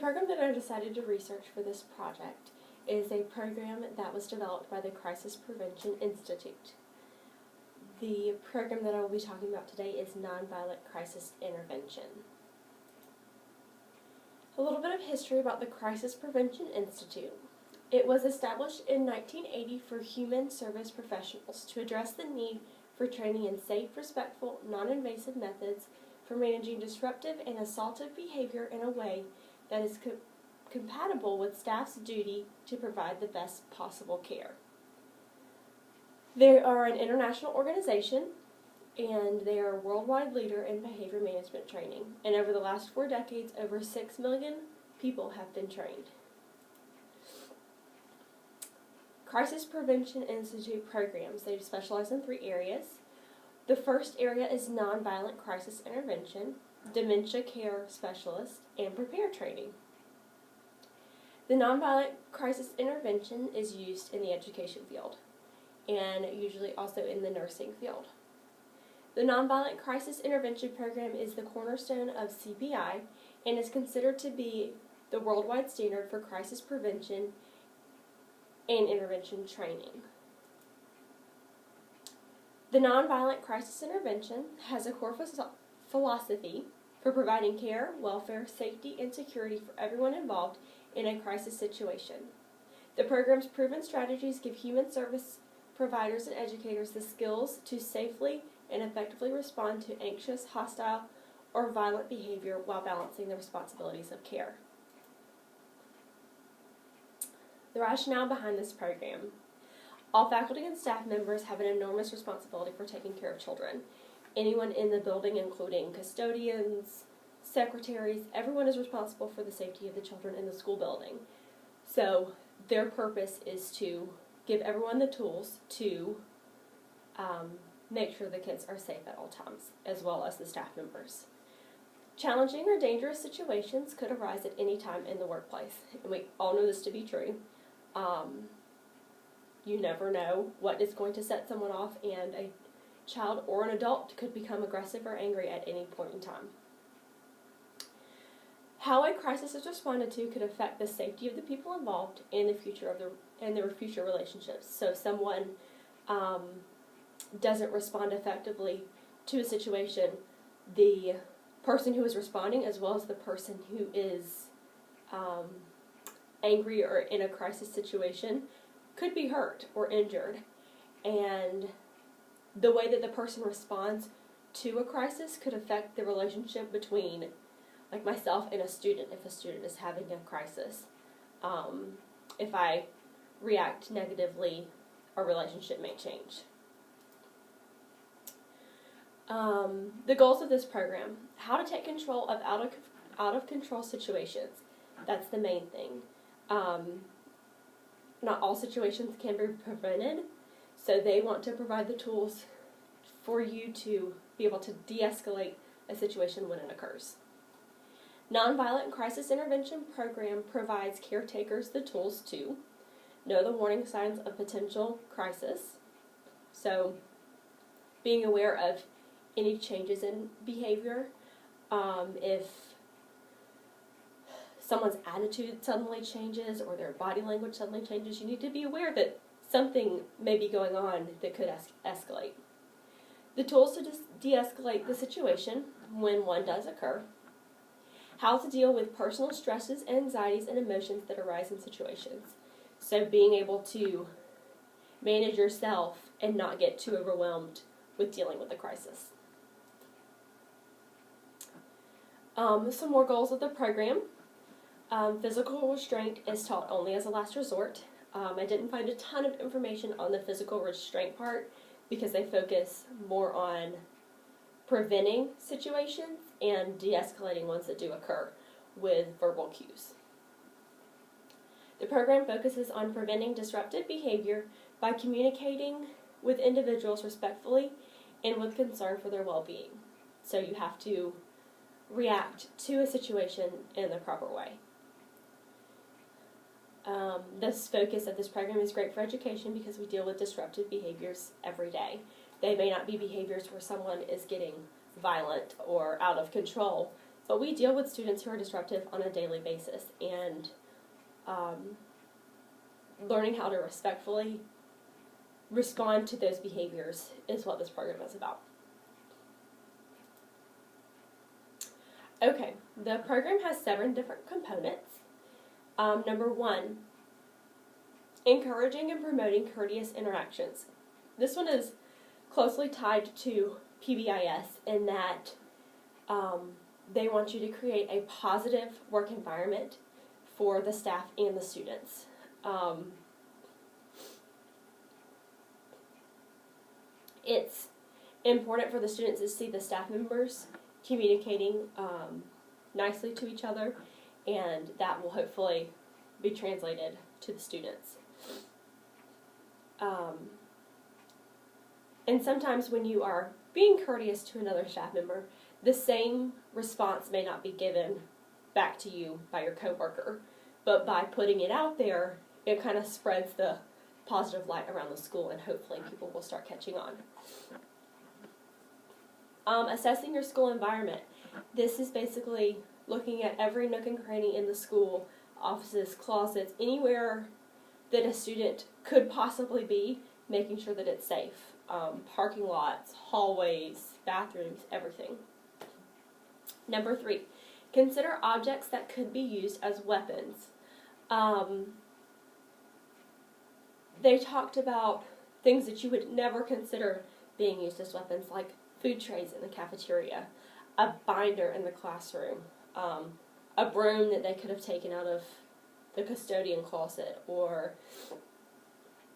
program that I decided to research for this project is a program that was developed by the Crisis Prevention Institute. The program that I will be talking about today is Nonviolent Crisis Intervention. A little bit of history about the Crisis Prevention Institute. It was established in 1980 for human service professionals to address the need for training in safe, respectful, non-invasive methods for managing disruptive and assaultive behavior in a way that is compatible with staff's duty to provide the best possible care. They are an international organization, and they are a worldwide leader in behavior management training. And over the last 4 decades, over 6 million people have been trained. Crisis Prevention Institute programs, they specialize in 3 areas. The first area is nonviolent crisis intervention, dementia care specialist, and prepare training. The nonviolent crisis intervention is used in the education field and usually also in the nursing field. The Nonviolent Crisis Intervention Program is the cornerstone of CPI and is considered to be the worldwide standard for crisis prevention and intervention training. The Nonviolent Crisis Intervention has a core philosophy for providing care, welfare, safety, and security for everyone involved in a crisis situation. The program's proven strategies give human service providers and educators the skills to safely and effectively respond to anxious, hostile, or violent behavior while balancing the responsibilities of care. The rationale behind this program. All faculty and staff members have an enormous responsibility for taking care of children. Anyone in the building, including custodians, secretaries, everyone is responsible for the safety of the children in the school building. So their purpose is to give everyone the tools to make sure the kids are safe at all times, as well as the staff members. Challenging or dangerous situations could arise at any time in the workplace, and we all know this to be true. You never know what is going to set someone off, and a child or an adult could become aggressive or angry at any point in time. How a crisis is responded to could affect the safety of the people involved and the future of their future relationships. So if someone doesn't respond effectively to a situation, the person who is responding, as well as the person who is angry or in a crisis situation, could be hurt or injured. And the way that the person responds to a crisis could affect the relationship between, like, myself and a student, if a student is having a crisis. If I react negatively, our relationship may change. The goals of this program: how to take control of out of control situations. That's the main thing. Not all situations can be prevented, so they want to provide the tools for you to be able to de-escalate a situation when it occurs. Nonviolent Crisis Intervention Program provides caretakers the tools to know the warning signs of potential crisis, so being aware of any changes in behavior. If someone's attitude suddenly changes or their body language suddenly changes, you need to be aware that something may be going on that could escalate. The tools to de-escalate the situation when one does occur. How to deal with personal stresses, anxieties, and emotions that arise in situations. So being able to manage yourself and not get too overwhelmed with dealing with the crisis. Some more goals of the program. Physical restraint is taught only as a last resort. I didn't find a ton of information on the physical restraint part because they focus more on preventing situations and de-escalating ones that do occur with verbal cues. The program focuses on preventing disruptive behavior by communicating with individuals respectfully and with concern for their well-being. So you have to react to a situation in the proper way. This focus of this program is great for education because we deal with disruptive behaviors every day. They may not be behaviors where someone is getting violent or out of control. But we deal with students who are disruptive on a daily basis, and learning how to respectfully respond to those behaviors is what this program is about. Okay, the program has 7 different components. Number 1, encouraging and promoting courteous interactions. This one is closely tied to PBIS in that they want you to create a positive work environment for the staff and the students. It's important for the students to see the staff members communicating nicely to each other, and that will hopefully be translated to the students. And sometimes when you are being courteous to another staff member, the same response may not be given back to you by your coworker, but by putting it out there, it kind of spreads the positive light around the school, and hopefully people will start catching on. Assessing your school environment. This is basically looking at every nook and cranny in the school, offices, closets, anywhere that a student could possibly be, making sure that it's safe. Parking lots, hallways, bathrooms, everything. Number 3, consider objects that could be used as weapons. They talked about things that you would never consider being used as weapons, like food trays in the cafeteria, a binder in the classroom, a broom that they could have taken out of the custodian closet, or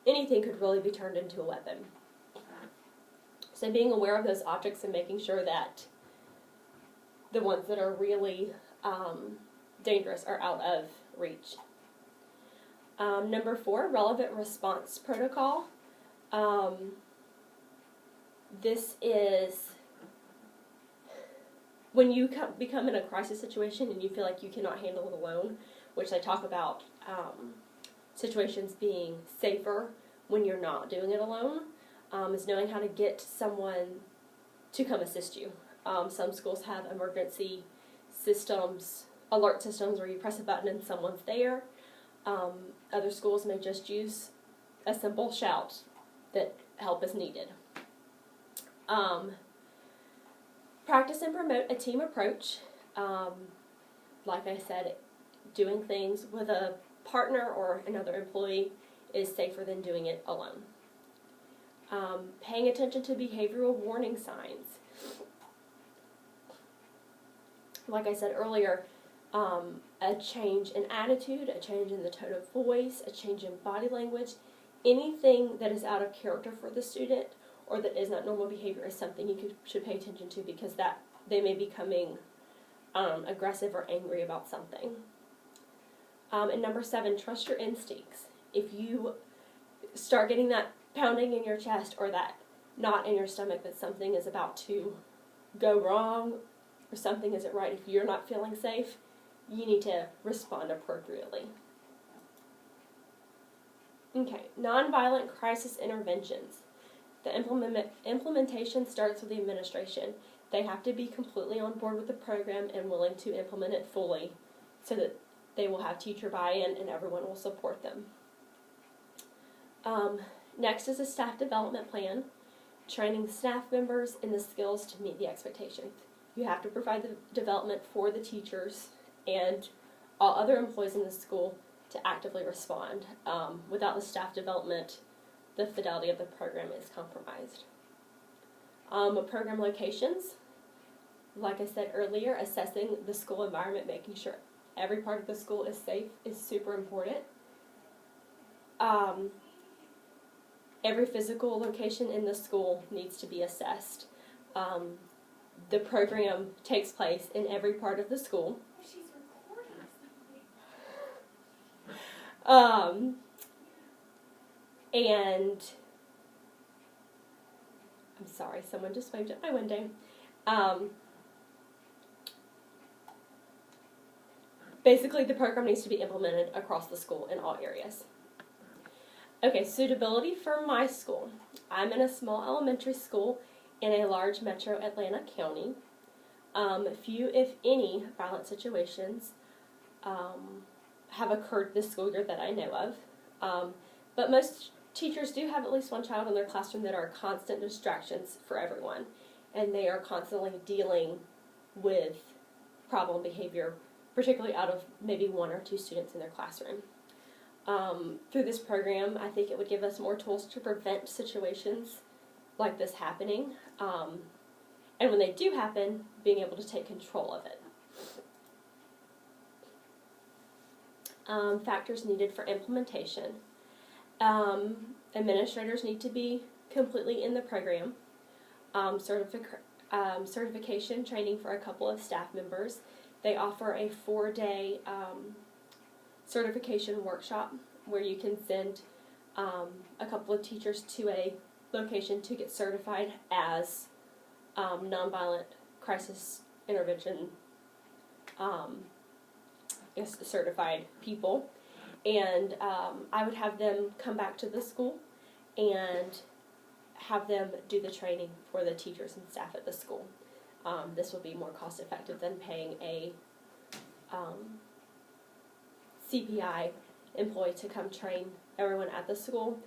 anything could really be turned into a weapon. So being aware of those objects and making sure that the ones that are really dangerous are out of reach. Number 4, relevant response protocol. This is when you become in a crisis situation and you feel like you cannot handle it alone, which they talk about situations being safer when you're not doing it alone, is knowing how to get someone to come assist you. Some schools have emergency systems, alert systems, where you press a button and someone's there. Other schools may just use a simple shout that help is needed. Practice and promote a team approach. Like I said, doing things with a partner or another employee is safer than doing it alone. Paying attention to behavioral warning signs. Like I said earlier, a change in attitude, a change in the tone of voice, a change in body language, anything that is out of character for the student or that is not normal behavior is something you should pay attention to, because that they may be becoming aggressive or angry about something. And number 7, trust your instincts. If you start getting that pounding in your chest or that knot in your stomach that something is about to go wrong or something isn't right, if you're not feeling safe, you need to respond appropriately. Okay, nonviolent crisis interventions. The implementation starts with the administration. They have to be completely on board with the program and willing to implement it fully so that they will have teacher buy-in and everyone will support them. Next is a staff development plan, training staff members in the skills to meet the expectations. You have to provide the development for the teachers and all other employees in the school to actively respond. Without the staff development, the fidelity of the program is compromised. Program locations, like I said earlier, assessing the school environment, making sure every part of the school is safe is super important. Every physical location in the school needs to be assessed. The program takes place in every part of the school. She's recording. And I'm sorry, someone just waved at my window. Basically, the program needs to be implemented across the school in all areas. Okay, suitability for my school. I'm in a small elementary school in a large metro Atlanta county. Few, if any, violent situations have occurred this school year that I know of. But most teachers do have at least one child in their classroom that are constant distractions for everyone, and they are constantly dealing with problem behavior, particularly out of maybe one or two students in their classroom. Through this program, I think it would give us more tools to prevent situations like this happening, and when they do happen, being able to take control of it. Factors needed for implementation. Administrators need to be completely in the program. Certification training for a couple of staff members. They offer a 4-day certification workshop where you can send a couple of teachers to a location to get certified as nonviolent crisis intervention certified people. And I would have them come back to the school and have them do the training for the teachers and staff at the school. This will be more cost effective than paying a CPI employee to come train everyone at the school.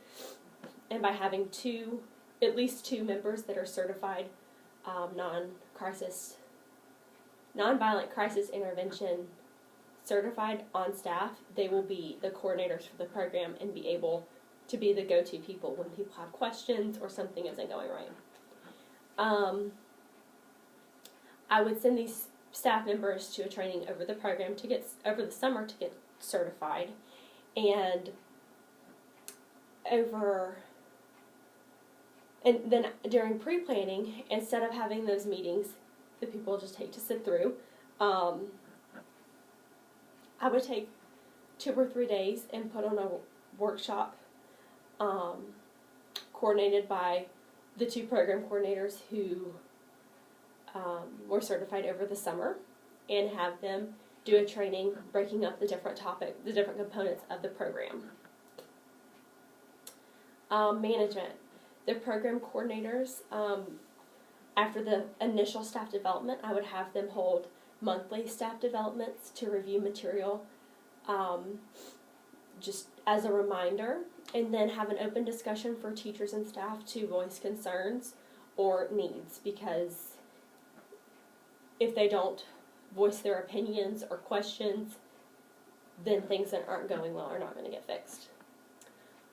And by having at least two members that are certified nonviolent crisis intervention certified on staff, they will be the coordinators for the program and be able to be the go-to people when people have questions or something isn't going right. I would send these staff members to a training over the program over the summer to get certified, and then during pre-planning, instead of having those meetings that people just hate to sit through, I would take 2 or 3 days and put on a workshop coordinated by the two program coordinators who were certified over the summer, and have them do a training breaking up the different components of the program. Management. The program coordinators, after the initial staff development, I would have them hold monthly staff developments to review material just as a reminder, and then have an open discussion for teachers and staff to voice concerns or needs, because if they don't voice their opinions or questions, then things that aren't going well are not going to get fixed.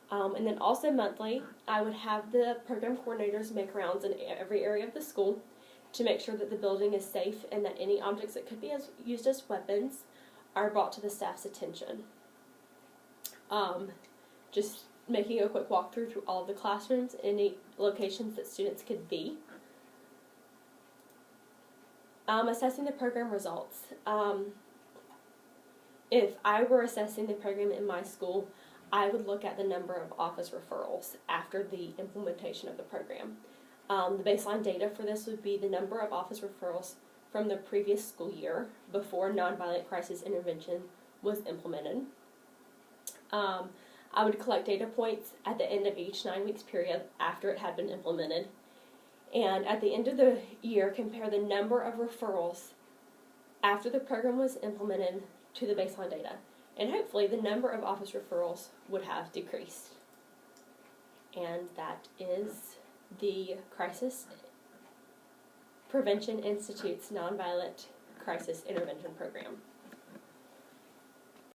And then also monthly, I would have the program coordinators make rounds in every area of the school to make sure that the building is safe and that any objects that could be used as weapons are brought to the staff's attention. Just making a quick walkthrough through all of the classrooms, any locations that students could be. Assessing the program results. If I were assessing the program in my school, I would look at the number of office referrals after the implementation of the program. The baseline data for this would be the number of office referrals from the previous school year before nonviolent crisis intervention was implemented. I would collect data points at the end of each 9 weeks period after it had been implemented. And at the end of the year, compare the number of referrals after the program was implemented to the baseline data. And hopefully the number of office referrals would have decreased. And that is the Crisis Prevention Institute's Nonviolent Crisis Intervention Program.